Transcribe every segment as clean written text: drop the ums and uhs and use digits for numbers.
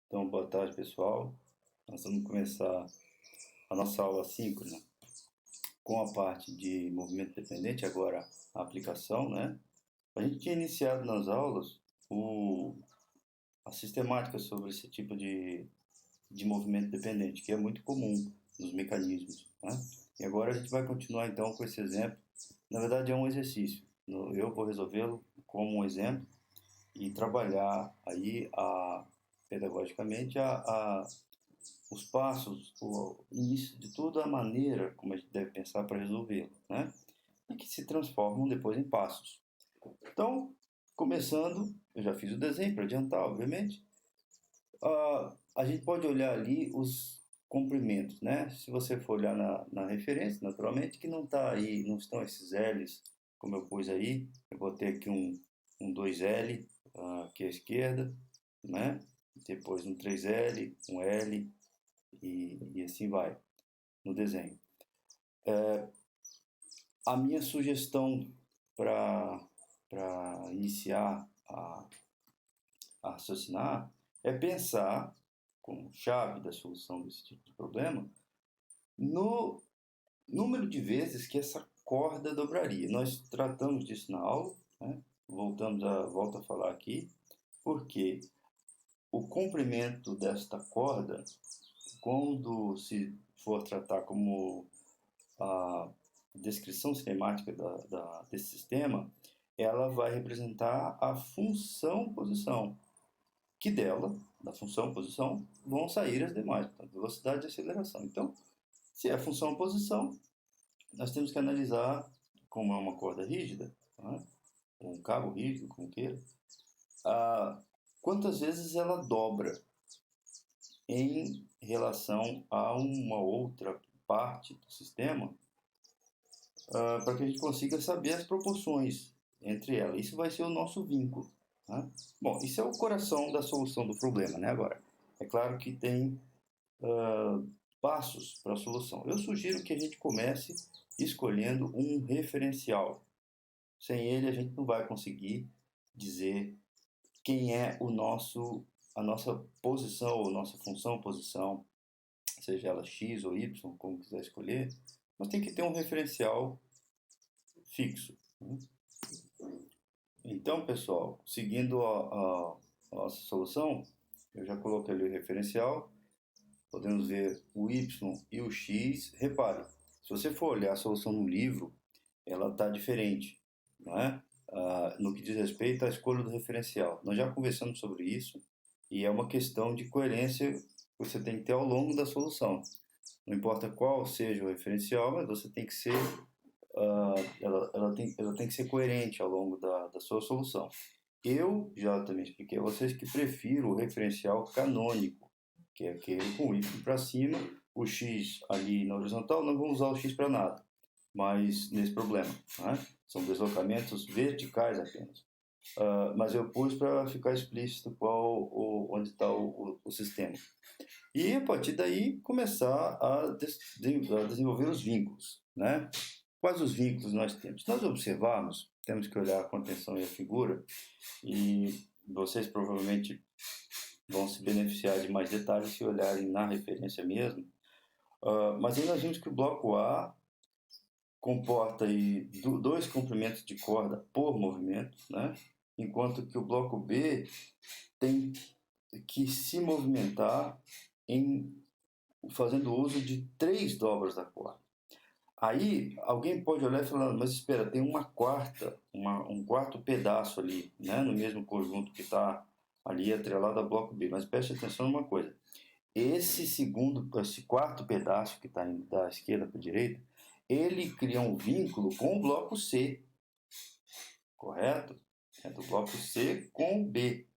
Então, boa tarde, pessoal. Nós vamos começar a nossa aula síncrona com a parte de movimento dependente, agora a aplicação, né? A gente tinha iniciado nas aulas a sistemática sobre esse tipo de movimento dependente, que é muito comum nos mecanismos, né? E agora a gente vai continuar então com esse exemplo. Na verdade, é um exercício. Eu vou resolvê-lo como um exemplo e trabalhar aí pedagogicamente os passos, o início de toda a maneira como a gente deve pensar para resolvê-lo, né? E que se transformam depois em passos. Então, começando, eu já fiz o desenho para adiantar, obviamente. A gente pode olhar ali os comprimentos, né? Se você for olhar na referência, naturalmente, que não está aí, não estão esses L's, como eu pus aí. Eu botei aqui um 2L aqui à esquerda, né? Depois um 3L, um L, e assim vai no desenho. A minha sugestão para iniciar a raciocinar é pensar, como chave da solução desse tipo de problema, no número de vezes que essa corda dobraria. Nós tratamos disso na aula, né? Volto a falar aqui, porque o comprimento desta corda, quando se for tratar como a descrição cinemática desse sistema, ela vai representar a função posição, que dela, da função posição, vão sair as demais, portanto, velocidade e aceleração. Então, se é a função posição, nós temos que analisar como é uma corda rígida, tá? Um cabo rígido, como queira, quantas vezes ela dobra em relação a uma outra parte do sistema, para que a gente consiga saber as proporções entre elas. Isso vai ser o nosso vínculo. Tá? Bom, isso é o coração da solução do problema, né? Agora, é claro que tem passos para a solução. Eu sugiro que a gente comece escolhendo um referencial. Sem ele, a gente não vai conseguir dizer quem é a nossa posição ou nossa função posição, seja ela x ou y, como quiser escolher, mas tem que ter um referencial fixo. Né? Então, pessoal, seguindo a nossa solução, eu já coloquei ali o referencial, podemos ver o y e o x. Repare, se você for olhar a solução no livro, ela está diferente, não é? No que diz respeito à escolha do referencial. Nós já conversamos sobre isso e é uma questão de coerência que você tem que ter ao longo da solução. Não importa qual seja o referencial, mas você tem que ser ela tem que ser coerente ao longo da sua solução. Eu já também expliquei a vocês que prefiro o referencial canônico, que é aquele com o y para cima, o x ali na horizontal, não vamos usar o x para nada, mas nesse problema, né? São deslocamentos verticais apenas. Mas eu pus para ficar explícito onde está o sistema. E a partir daí começar a desenvolver os vínculos, né? Quais os vínculos nós temos? Se nós observarmos, temos que olhar com atenção a figura, e vocês provavelmente vão se beneficiar de mais detalhes se olharem na referência mesmo. Mas aí nós vimos que o bloco A comporta aí dois comprimentos de corda por movimento, né? Enquanto que o bloco B tem que se movimentar fazendo uso de três dobras da corda. Aí alguém pode olhar e falar, mas espera, tem um quarto pedaço ali, né, no mesmo conjunto que está ali atrelado ao bloco B. Mas preste atenção numa coisa: esse quarto pedaço que está indo da esquerda para a direita, ele cria um vínculo com o bloco C, correto? É do bloco C com o B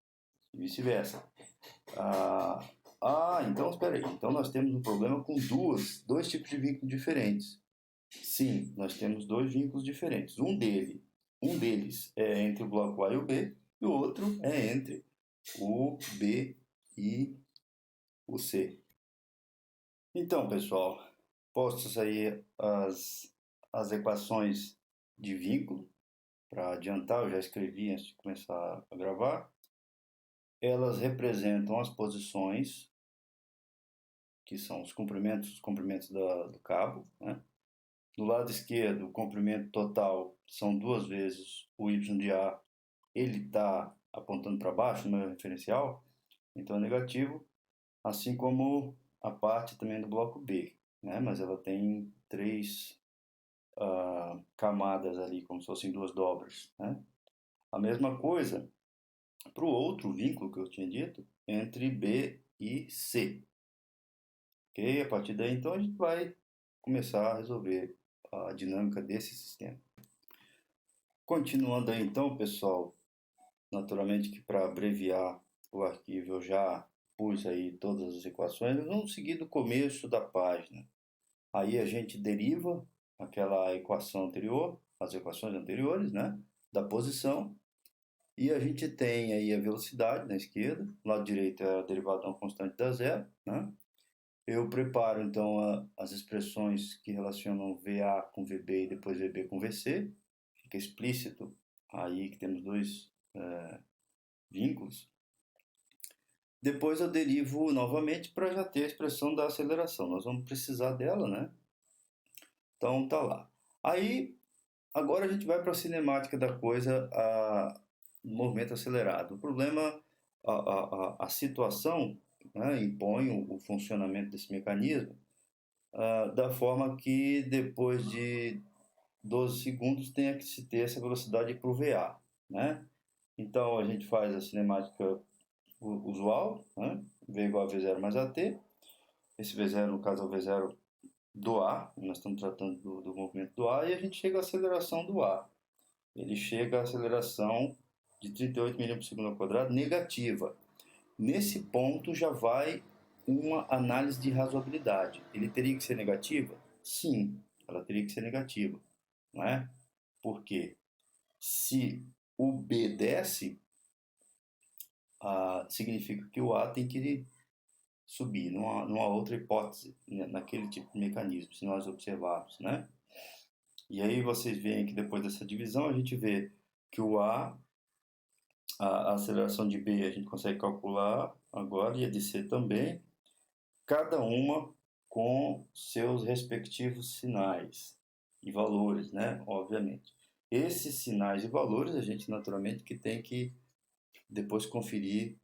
e vice-versa. Então espera aí. Então nós temos um problema com dois tipos de vínculos diferentes. Sim, nós temos dois vínculos diferentes. Um deles é entre o bloco A e o B, e o outro é entre o B e o C. Então, pessoal, postas aí as equações de vínculo, para adiantar, eu já escrevi antes de começar a gravar. elas representam as posições, que são os comprimentos do cabo, né? Do lado esquerdo, o comprimento total são 2 vezes o y de A, ele está apontando para baixo no meu referencial, então é negativo, assim como a parte também do bloco B, né? Mas ela tem 3 camadas ali, como se fossem 2 dobras, né? A mesma coisa para o outro vínculo que eu tinha dito, entre B e C. Ok? A partir daí, então, a gente vai começar a resolver a dinâmica desse sistema. Continuando aí, então, pessoal, naturalmente que para abreviar o arquivo eu já pus aí todas as equações, vamos seguir do começo da página. Aí a gente deriva aquela equação anterior, as equações anteriores, né, da posição, e a gente tem aí a velocidade na esquerda, do lado direito é a derivada de uma constante da zero, né? Eu preparo então as expressões que relacionam VA com VB e depois VB com VC, fica explícito aí que temos dois vínculos. Depois eu derivo novamente para já ter a expressão da aceleração, nós vamos precisar dela, né? Então tá lá. Aí, agora a gente vai para a cinemática da coisa, movimento acelerado. O problema, a situação, né, impõe o funcionamento desse mecanismo da forma que depois de 12 segundos tenha que se ter essa velocidade para o VA, né? Então a gente faz a cinemática usual, né? V igual a V0 mais AT. Esse V0, no caso, é o V0 do A, nós estamos tratando do movimento do A, e a gente chega à aceleração do A. Ele chega à aceleração de 38 mm/s² negativa. Nesse ponto já vai uma análise de razoabilidade. Ele teria que ser negativa? Sim, ela teria que ser negativa, não é? Porque se o B desce, significa que o A tem que subir, não há outra hipótese naquele tipo de mecanismo, se nós observarmos, né? E aí vocês veem que depois dessa divisão a gente vê que o A, a aceleração de B a gente consegue calcular agora, e a de C também, cada uma com seus respectivos sinais e valores, né? Obviamente. Esses sinais e valores a gente naturalmente que tem que depois conferir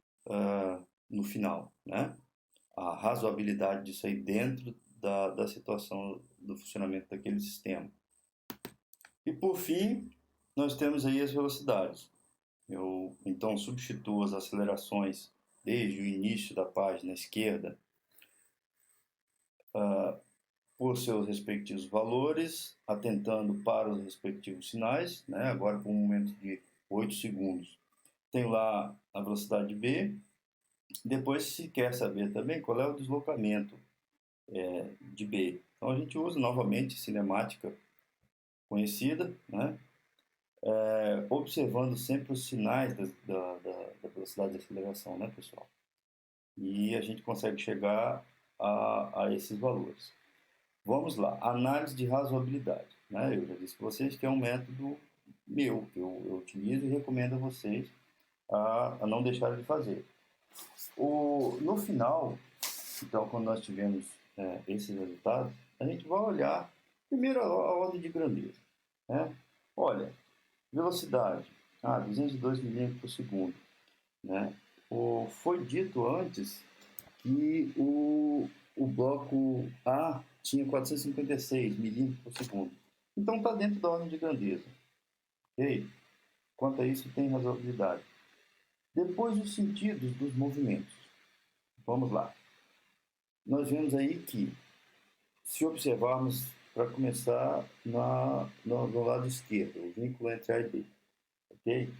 no final, né? A razoabilidade disso aí dentro da situação do funcionamento daquele sistema. E por fim, nós temos aí as velocidades. Eu então substituo as acelerações desde o início da página esquerda por seus respectivos valores, atentando para os respectivos sinais, né? Agora por um momento de 8 segundos. Tenho lá a velocidade B. Depois se quer saber também qual é o deslocamento de B. Então a gente usa novamente cinemática conhecida, né? Observando sempre os sinais da velocidade de aceleração, né, pessoal? E a gente consegue chegar a esses valores. Vamos lá, análise de razoabilidade, né? Eu já disse para vocês que é um método meu, que eu utilizo e recomendo a vocês a não deixarem de fazer. No final, então, quando nós tivermos esses resultados, a gente vai olhar primeiro a ordem de grandeza, né? Olha, velocidade, 202 milímetros por segundo, né? Foi dito antes que o bloco A tinha 456 milímetros por segundo. Então está dentro da ordem de grandeza. Ok? Quanto a isso, tem razoabilidade. Depois, os sentidos dos movimentos. Vamos lá. Nós vemos aí que, se observarmos, para começar, no lado esquerdo, o vínculo entre A e B. Ok?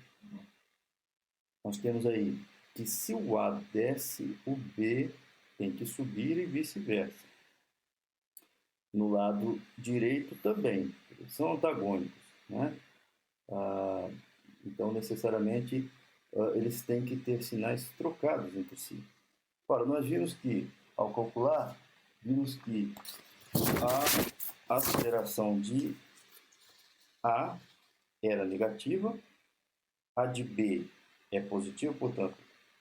Nós temos aí que se o A desce, o B tem que subir e vice-versa. No lado direito também, eles são antagônicos, né? Então, necessariamente, eles têm que ter sinais trocados entre si. Ora, nós vimos que, ao calcular, vimos que a aceleração de A era negativa, a de B é positiva, portanto,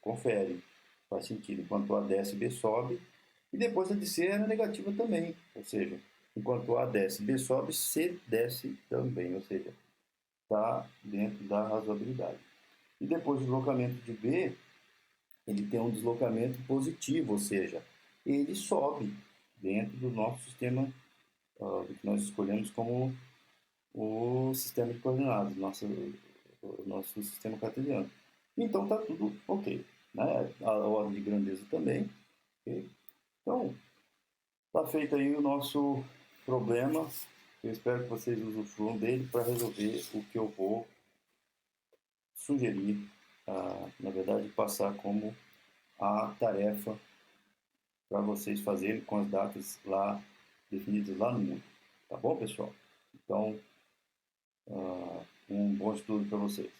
confere, faz sentido. Enquanto A desce, B sobe, e depois a de C era negativa também, ou seja, enquanto A desce, B sobe, C desce também, ou seja, está dentro da razoabilidade. E depois o deslocamento de B, ele tem um deslocamento positivo, ou seja, ele sobe dentro do nosso sistema, do que nós escolhemos como o sistema de coordenadas, o nosso sistema cartesiano. Então está tudo ok. Né? A ordem de grandeza também. Okay? Então, está feito aí o nosso problema. Eu espero que vocês usufruam dele para resolver o que eu vou sugerir, na verdade, passar como a tarefa para vocês fazerem com as datas lá definidas lá no mundo. Tá bom, pessoal? Então, um bom estudo para vocês.